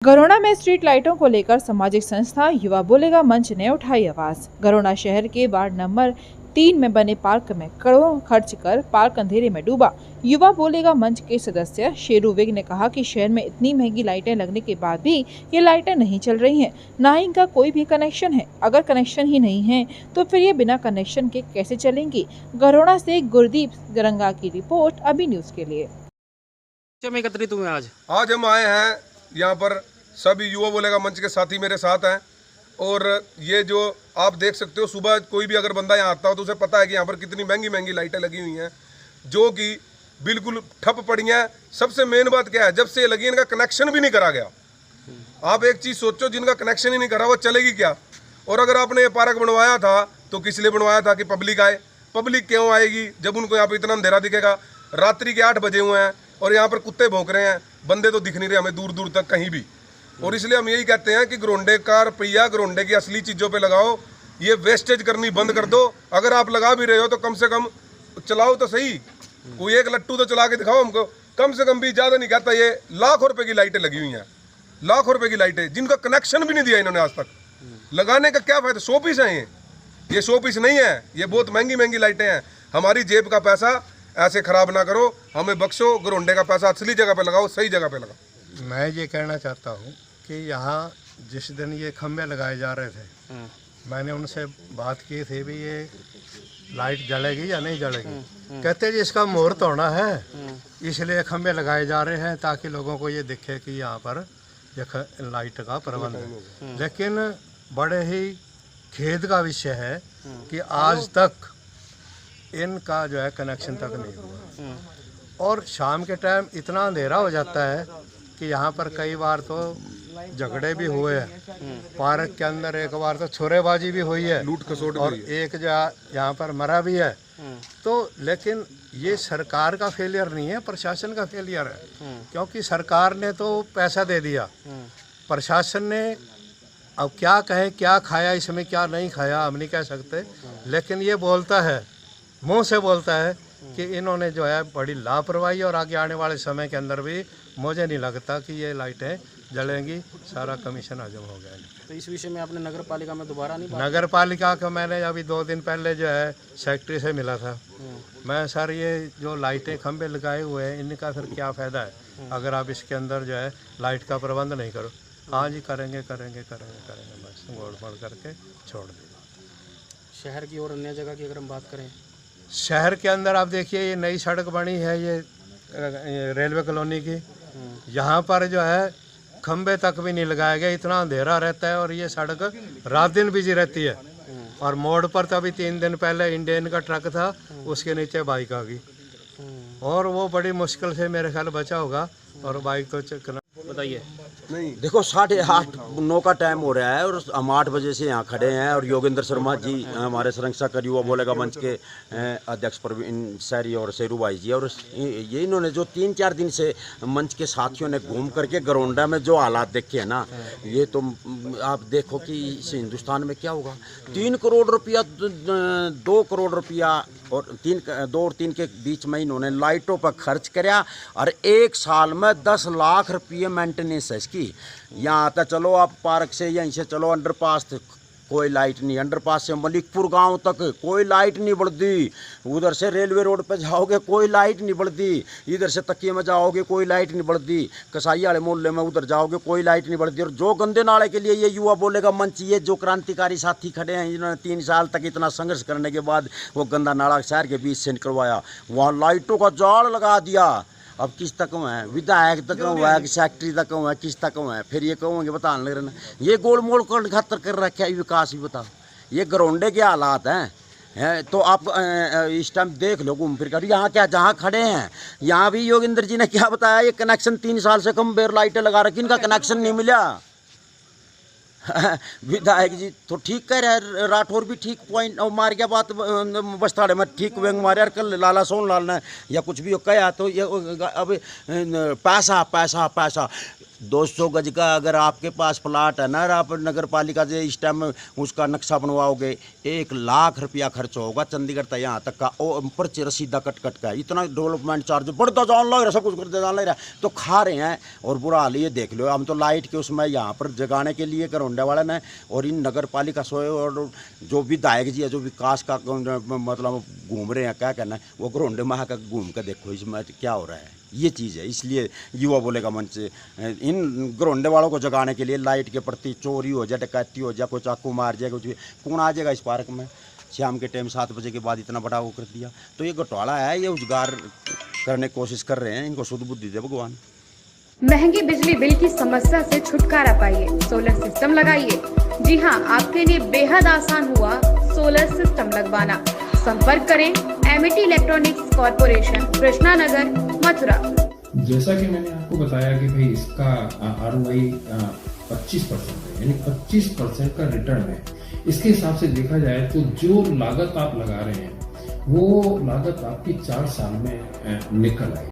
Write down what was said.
गरोड़ा में स्ट्रीट लाइटों को लेकर सामाजिक संस्था युवा बोलेगा मंच ने उठाई आवाज। गरोड़ा शहर के वार्ड नंबर 3 में बने पार्क में करोड़ों खर्च कर पार्क अंधेरे में डूबा। युवा बोलेगा मंच के सदस्य शेरू विग ने कहा कि शहर में इतनी महंगी लाइटें लगने के बाद भी ये लाइटें नहीं चल रही हैं, ना ही इनका कोई भी कनेक्शन है। अगर कनेक्शन ही नहीं है तो फिर ये बिना कनेक्शन के कैसे चलेंगी। गरोड़ा से गुरदीप गरंगा की रिपोर्ट अभी न्यूज के लिए। में एकत्रित हुए आज हम आए हैं यहाँ पर, सभी युवा बोलेगा मंच के साथी मेरे साथ हैं। और ये जो आप देख सकते हो, सुबह कोई भी अगर बंदा यहाँ आता हो तो उसे पता है कि यहाँ पर कितनी महंगी महंगी लाइटें लगी हुई हैं जो कि बिल्कुल ठप पड़ी हैं। सबसे मेन बात क्या है, जब से ये लगी इनका कनेक्शन भी नहीं करा गया। आप एक चीज़ सोचो, जिनका कनेक्शन ही नहीं करा वो चलेगी क्या। और अगर आपने ये पार्क बनवाया था तो किस लिए बनवाया था कि पब्लिक आए। पब्लिक क्यों आएगी जब उनको यहाँ पर इतना अंधेरा दिखेगा। रात्रि के 8 बजे हुए हैं और यहाँ पर कुत्ते भौंक रहे हैं, बंदे तो दिख नहीं रहे हमें दूर दूर तक कहीं भी। और इसलिए हम यही कहते हैं कि घरोंडे का रुपया घरोंडे की असली चीज़ों पे लगाओ, ये वेस्टेज करनी बंद कर दो। अगर आप लगा भी रहे हो तो कम से कम चलाओ तो सही, कोई एक लट्टू तो चला के दिखाओ हमको। कम से कम भी ज़्यादा नहीं कहता, ये लाखों रुपए की लाइटें लगी हुई हैं, लाखों रुपए की लाइटें जिनका कनेक्शन भी नहीं दिया इन्होंने आज तक। लगाने का क्या फायदा, 100 पीस हैं ये 100 पीस नहीं है, ये बहुत महंगी महंगी लाइटें हैं। हमारी जेब का पैसा ऐसे खराब ना करो, हमें बख्शो। घरोंडे का पैसा असली जगह पे लगाओ, सही जगह पे लगाओ। मैं ये कहना चाहता हूँ कि यहाँ जिस दिन ये खंभे लगाए जा रहे थे, मैंने उनसे बात की थी भी ये लाइट जलेगी या नहीं जलेगी। कहते जी इसका मुहूर्त होना है, इसलिए खंभे लगाए जा रहे हैं ताकि लोगों को ये दिखे कि यहाँ पर ये लाइट का प्रबंध है। लेकिन बड़े ही खेद का विषय है कि आज तक इनका जो है कनेक्शन तक नहीं हुआ। और शाम के टाइम इतना अंधेरा हो जाता है कि यहाँ पर कई बार तो झगड़े भी हुए हैं। पार्क के अंदर एक बार तो छोरेबाजी भी हुई है, लूट खसोट और एक जो यहाँ पर मरा भी है। तो लेकिन ये सरकार का फेलियर नहीं है, प्रशासन का फेलियर है। क्योंकि सरकार ने तो पैसा दे दिया, प्रशासन ने अब क्या कहें, क्या खाया इसमें क्या नहीं खाया हम नहीं कह सकते। लेकिन ये बोलता है, मुंह से बोलता है कि इन्होंने जो है बड़ी लापरवाही, और आगे आने वाले समय के अंदर भी मुझे नहीं लगता कि ये लाइटें जलेंगी। सारा कमीशन हजम हो गया। तो इस विषय में आपने नगर पालिका में दोबारा नहीं बात? नगर पालिका का मैंने अभी 2 दिन पहले जो है सेक्रेटरी से मिला था। मैं सर ये जो लाइटें खंभे लगाए हुए हैं इनका फिर क्या फ़ायदा है अगर आप इसके अंदर जो है लाइट का प्रबंध नहीं करो। हाँ जी करेंगे करेंगे करेंगे करेंगे, बस गोड़ मोड़ करके छोड़ दिया। शहर की और अन्य जगह की अगर हम बात करें, शहर के अंदर आप देखिए ये नई सड़क बनी है, ये रेलवे कॉलोनी की, यहाँ पर जो है खंबे तक भी नहीं लगाया गया। इतना अंधेरा रहता है और ये सड़क रात दिन बिजी रहती है। और मोड़ पर तो अभी 3 दिन पहले इंडियन का ट्रक था, उसके नीचे बाइक आ गई और वो बड़ी मुश्किल से मेरे ख्याल बचा होगा। और बाइक तो बताइए। नहीं देखो 8:30-9 का टाइम हो रहा है और हम 8 बजे से यहाँ खड़े हैं। और योगेंद्र शर्मा जी हमारे संरक्षक युवा बोलेगा मंच के अध्यक्ष प्रवीण सैरी और शेरू भाई जी, और ये इन्होंने जो 3-4 दिन से मंच के साथियों ने घूम करके गरोंडा में जो हालात देखे हैं ना, ये तो आप देखो कि इस हिंदुस्तान में क्या होगा। 3 करोड़ रुपया, 2 करोड़ रुपया और 2 और 3 के बीच में इन्होंने लाइटों पर खर्च कराया और 1 साल में 10 लाख रुपये मेंटेनेंस है इसकी। यहाँ आता चलो आप पार्क से यहीं से चलो अंडरपास तक कोई लाइट नहीं, अंडरपास से मलिकपुर गांव तक कोई लाइट नहीं बढ़ती, उधर से रेलवे रोड पे जाओगे कोई लाइट नहीं बढ़ती, इधर से तकिए में जाओगे कोई लाइट नहीं बढ़ती, कसाई वाले मोहल्ले में उधर जाओगे कोई लाइट नहीं बढ़ती। और जो गंदे नाले के लिए ये युवा बोलेगा मंच, ये जो क्रांतिकारी साथी खड़े हैं जिन्होंने 3 साल तक इतना संघर्ष करने के बाद वो गंदा नाला शहर के बीच से निकलवाया, वहाँ लाइटों का जाल लगा दिया। अब किस तक है, विधायक तक हुआ है, सेक्रेटरी तक हुआ है, किस तक हुआ है, फिर ये कहोगे बताने लग रहे ये गोल मोल कर खातर कर रखा है विकास भी बताओ। ये गरोंडे के हालात हैं तो आप इस टाइम देख लो घूम फिर कर। यहाँ क्या जहाँ खड़े हैं यहाँ भी योगेंद्र जी ने क्या बताया, ये कनेक्शन 3 साल से कम बेर लाइटें लगा रखी, इनका कनेक्शन नहीं मिला। विधायक जी तो ठीक कह रहे हैं, राठौर भी ठीक पॉइंट और मार गया बात बस्ताड़े में, ठीक व्यंग मारे। और कल लाला सोन लाल ने या कुछ भी कहा तो ये अब पैसा पैसा पैसा 200 गज का अगर आपके पास प्लाट है ना, और आप नगर पालिका से इस टाइम उसका नक्शा बनवाओगे, 1 लाख रुपया खर्च होगा चंडीगढ़ तक यहाँ तक का, और पर्ची रसीदा कट का इतना डेवलपमेंट चार्ज बढ़ता जान लग रहा है, सब कुछ करते जान लग रहा है, तो खा रहे हैं। और बुरा हाल ये देख लो, हम तो लाइट के उसमें यहाँ पर जगाने के लिए करोंडे वाले ने और इन नगर पालिका सोए और जो विधायक जी है, जो विकास का मतलब घूम रहे हैं, क्या कहना है, वो करोंडे महा का घूम कर देखो इसमें क्या हो रहा है, ये चीज़ है। इसलिए युवा बोलेगा मंच इन घरोंडे वालों को जगाने के लिए लाइट के प्रति, चोरी हो जाए, डकैती हो जाए, कोई चाकू मार जाए, कुछ कौन आ जाएगा इस पार्क में शाम के टाइम 7 बजे के बाद, इतना बड़ा वो कर दिया। तो ये घोटाला है, ये उजगार करने की कोशिश कर रहे हैं, इनको शुद्ध बुद्धि दे भगवान। महंगी बिजली बिल की समस्या से छुटकारा पाइए, सोलर सिस्टम लगाइए। जी हां, आपके लिए बेहद आसान हुआ सोलर सिस्टम लगवाना। संपर्क करें Amity electronics corporation, Krishna Nagar, Mathura. जैसा कि मैंने आपको बताया कि भाई इसका ROI 25% है, यानी 25% का रिटर्न है। इसके हिसाब से देखा जाए तो जो लागत आप लगा रहे हैं वो लागत आपकी 4 साल में निकल आएगी।